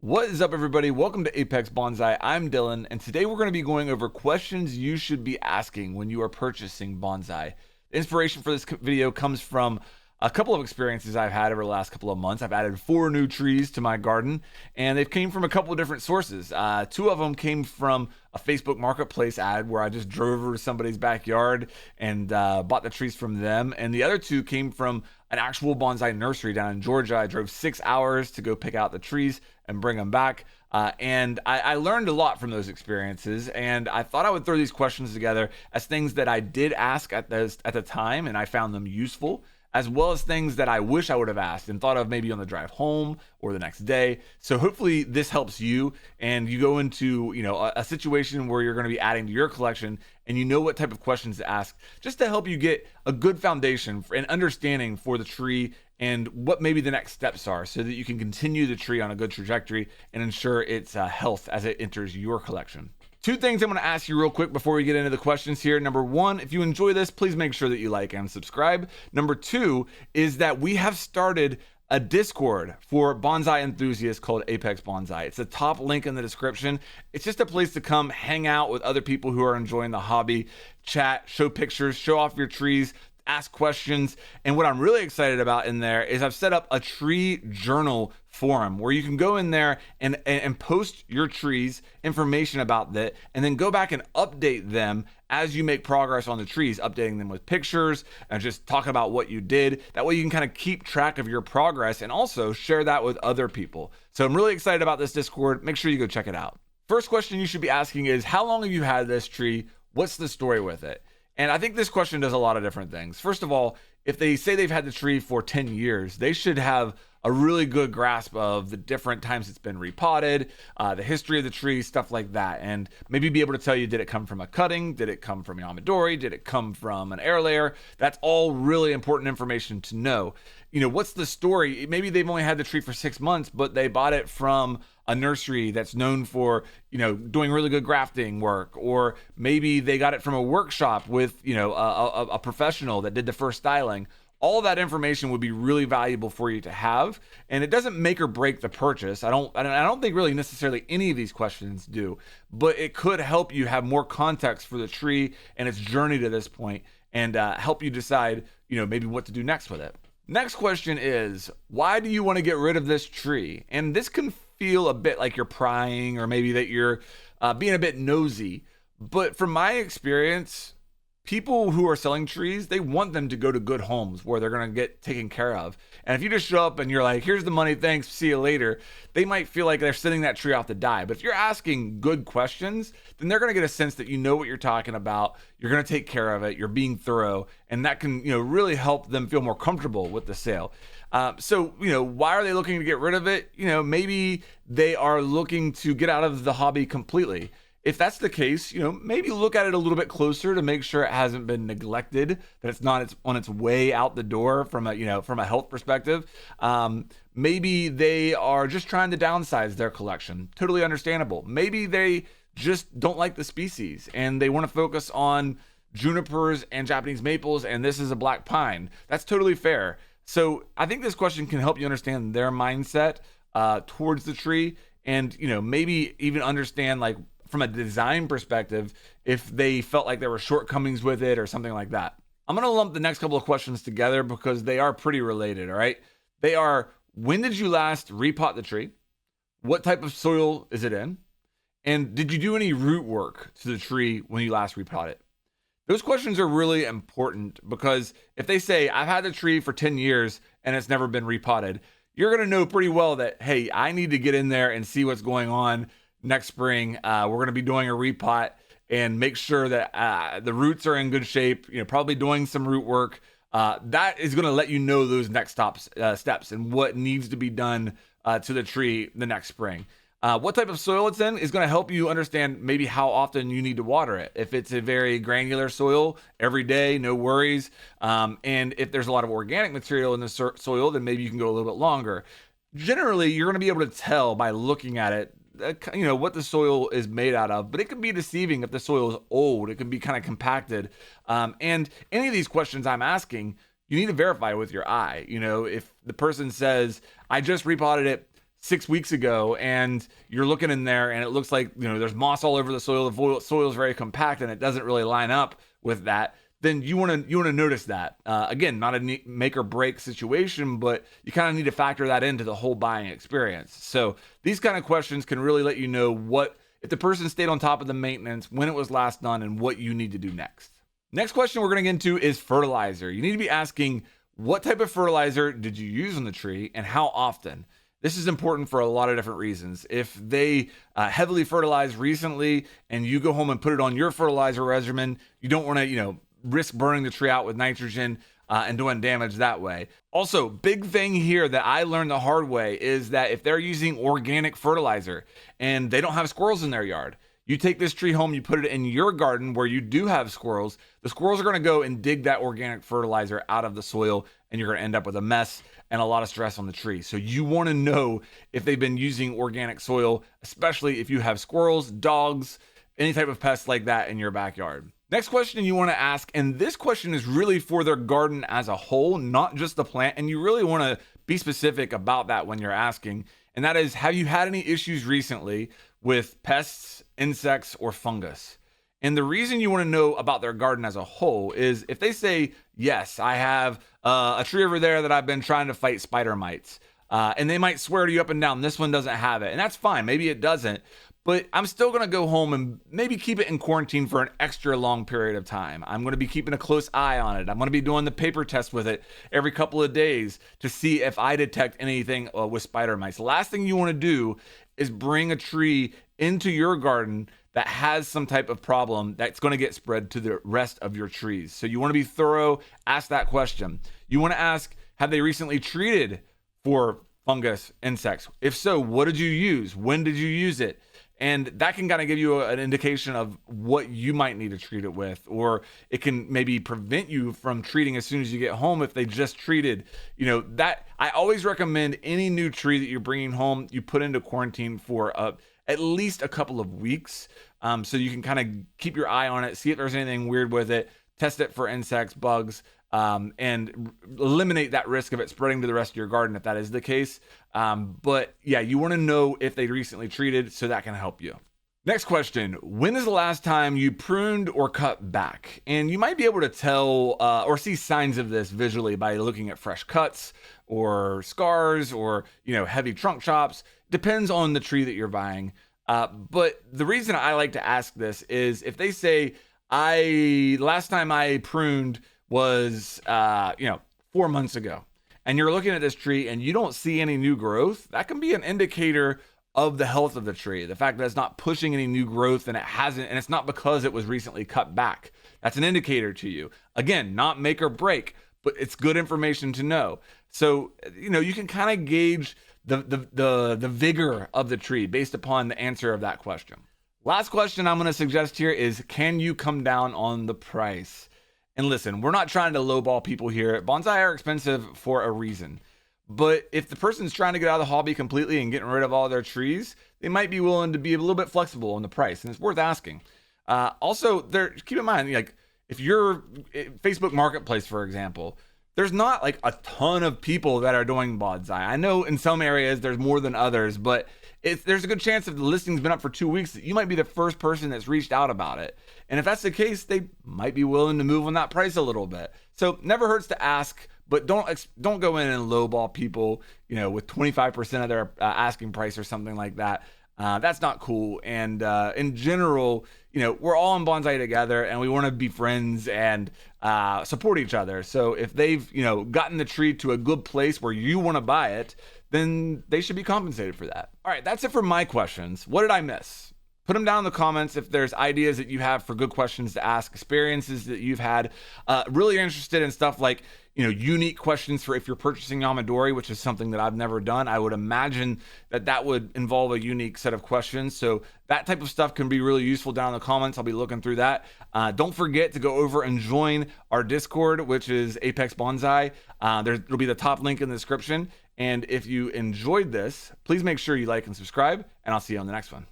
What is up, everybody? Welcome to Apex Bonsai. I'm Dylan, and today we're going to be going over questions you should be asking when you are purchasing bonsai. The inspiration for this video comes from a couple of experiences I've had over the last couple of months. I've added 4 new trees to my garden, and they've came from a couple of different sources. 2 of them came from a Facebook Marketplace ad where I just drove over to somebody's backyard and bought the trees from them, and the other 2 came from an actual bonsai nursery down in Georgia. I drove 6 hours to go pick out the trees and bring them back. And I learned a lot from those experiences, and I thought I would throw these questions together as things that I did ask at the time, and I found them useful, as well as things that I wish I would have asked and thought of maybe on the drive home or the next day. So hopefully this helps you, and you go into a situation where you're going to be adding to your collection, and you know what type of questions to ask, just to help you get a good foundation and understanding for the tree and what maybe the next steps are, so that you can continue the tree on a good trajectory and ensure its health as it enters your collection. 2 things I'm going to ask you real quick before we get into the questions here. Number 1, if you enjoy this, please make sure that you like and subscribe. Number 2 is that we have started a Discord for bonsai enthusiasts called Apex Bonsai. It's the top link in the description. It's just a place to come hang out with other people who are enjoying the hobby, chat, show pictures, show off your trees, ask questions. And what I'm really excited about in there is I've set up a tree journal forum where you can go in there and post your trees, information about that, and then go back and update them as you make progress on the trees, updating them with pictures and just talk about what you did. That way you can kind of keep track of your progress and also share that with other people. So I'm really excited about this Discord. Make sure you go check it out. First question you should be asking is, how long have you had this tree? What's the story with it? And I think this question does a lot of different things. First of all, if they say they've had the tree for 10 years, they should have a really good grasp of the different times it's been repotted, the history of the tree, stuff like that. And maybe be able to tell you, did it come from a cutting? Did it come from Yamadori? Did it come from an air layer? That's all really important information to know. What's the story? Maybe they've only had the tree for 6 months, but they bought it from a nursery that's known for, doing really good grafting work, or maybe they got it from a workshop with, a professional that did the first styling. All that information would be really valuable for you to have, and it doesn't make or break the purchase. I don't think really necessarily any of these questions do, but it could help you have more context for the tree and its journey to this point, and help you decide, maybe what to do next with it. Next question is, why do you want to get rid of this tree? And this can feel a bit like you're prying, or maybe that you're being a bit nosy. But from my experience, people who are selling trees, they want them to go to good homes where they're going to get taken care of. And if you just show up and you're like, here's the money, thanks, see you later, they might feel like they're sending that tree off to die. But if you're asking good questions, then they're going to get a sense that you know what you're talking about, you're going to take care of it, you're being thorough, and that can, really help them feel more comfortable with the sale. So, why are they looking to get rid of it? Maybe they are looking to get out of the hobby completely. If that's the case, maybe look at it a little bit closer to make sure it hasn't been neglected, that it's not on its way out the door from a health perspective. Maybe they are just trying to downsize their collection. Totally understandable. Maybe they just don't like the species and they want to focus on junipers and Japanese maples, and this is a black pine. That's totally fair. So I think this question can help you understand their mindset towards the tree, and maybe even understand, like, from a design perspective, if they felt like there were shortcomings with it or something like that. I'm going to lump the next couple of questions together because they are pretty related, all right? They are, when did you last repot the tree? What type of soil is it in? And did you do any root work to the tree when you last repotted it? Those questions are really important because if they say, I've had the tree for 10 years and it's never been repotted, you're going to know pretty well that, hey, I need to get in there and see what's going on next spring. We're going to be doing a repot and make sure that the roots are in good shape, probably doing some root work. That is going to let you know those next steps and what needs to be done to the tree the next spring. What type of soil it's in is going to help you understand maybe how often you need to water it. If it's a very granular soil, every day, no worries. And if there's a lot of organic material in the soil, then maybe you can go a little bit longer. Generally, you're going to be able to tell by looking at it, what the soil is made out of, but it can be deceiving if the soil is old. It can be kind of compacted. And any of these questions I'm asking, you need to verify with your eye. If the person says, I just repotted it 6 weeks ago and you're looking in there and it looks like, there's moss all over the soil, soil is very compact and it doesn't really line up with that, then you want to notice that. Again, not a make or break situation, but you kind of need to factor that into the whole buying experience. So these kind of questions can really let you know if the person stayed on top of the maintenance, when it was last done, and what you need to do next. Next question we're going to get into is fertilizer. You need to be asking, what type of fertilizer did you use on the tree and how often? This is important for a lot of different reasons. If they heavily fertilized recently and you go home and put it on your fertilizer regimen, you don't want to, risk burning the tree out with nitrogen and doing damage that way. Also, big thing here that I learned the hard way is that if they're using organic fertilizer and they don't have squirrels in their yard, you take this tree home, you put it in your garden where you do have squirrels, the squirrels are going to go and dig that organic fertilizer out of the soil, and you're going to end up with a mess and a lot of stress on the tree. So you want to know if they've been using organic soil, especially if you have squirrels, dogs, any type of pests like that in your backyard. Next question you want to ask, and this question is really for their garden as a whole, not just the plant, and you really want to be specific about that when you're asking, and that is, have you had any issues recently with pests, insects, or fungus? And the reason you want to know about their garden as a whole is if they say, yes, I have a tree over there that I've been trying to fight spider mites, and they might swear to you up and down, this one doesn't have it, and that's fine, maybe it doesn't. But I'm still going to go home and maybe keep it in quarantine for an extra long period of time. I'm going to be keeping a close eye on it. I'm going to be doing the paper test with it every couple of days to see if I detect anything with spider mites. The last thing you want to do is bring a tree into your garden that has some type of problem that's going to get spread to the rest of your trees. So you want to be thorough, ask that question. You want to ask, have they recently treated for fungus, insects? If so, what did you use? When did you use it? And that can kind of give you an indication of what you might need to treat it with, or it can maybe prevent you from treating as soon as you get home if they just treated. That I always recommend any new tree that you're bringing home, you put into quarantine for at least a couple of weeks, so you can kind of keep your eye on it, see if there's anything weird with it, test it for insects, bugs, and eliminate that risk of it spreading to the rest of your garden if that is the case. But yeah, you want to know if they recently treated, so that can help you. Next question, when is the last time you pruned or cut back? And you might be able to tell or see signs of this visually by looking at fresh cuts or scars or heavy trunk chops. Depends on the tree that you're buying. But the reason I like to ask this is if they say, last time I pruned was 4 months ago, and you're looking at this tree and you don't see any new growth, that can be an indicator of the health of the tree. The fact that it's not pushing any new growth and it's not because it was recently cut back. That's an indicator to you. Again, not make or break, but it's good information to know. So, you can kind of gauge the vigor of the tree based upon the answer of that question. Last question I'm going to suggest here is, can you come down on the price? And listen, we're not trying to lowball people here. Bonsai are expensive for a reason. But if the person's trying to get out of the hobby completely and getting rid of all their trees, they might be willing to be a little bit flexible on the price, and it's worth asking. Also, keep in mind, like if you're Facebook Marketplace, for example, there's not like a ton of people that are doing bonsai. I know in some areas there's more than others, but there's a good chance if the listing's been up for 2 weeks that you might be the first person that's reached out about it. And if that's the case, they might be willing to move on that price a little bit. So never hurts to ask, but don't go in and lowball people, with 25% of their asking price or something like that. That's not cool. And in general, we're all in bonsai together and we want to be friends and support each other. So if they've, gotten the tree to a good place where you want to buy it, then they should be compensated for that. All right, that's it for my questions. What did I miss? Put them down in the comments if there's ideas that you have for good questions to ask, experiences that you've had. Really interested in stuff like, unique questions for if you're purchasing Yamadori, which is something that I've never done. I would imagine that would involve a unique set of questions. So that type of stuff can be really useful down in the comments. I'll be looking through that. Don't forget to go over and join our Discord, which is Apex Bonsai. There'll be the top link in the description. And if you enjoyed this, please make sure you like and subscribe, and I'll see you on the next one.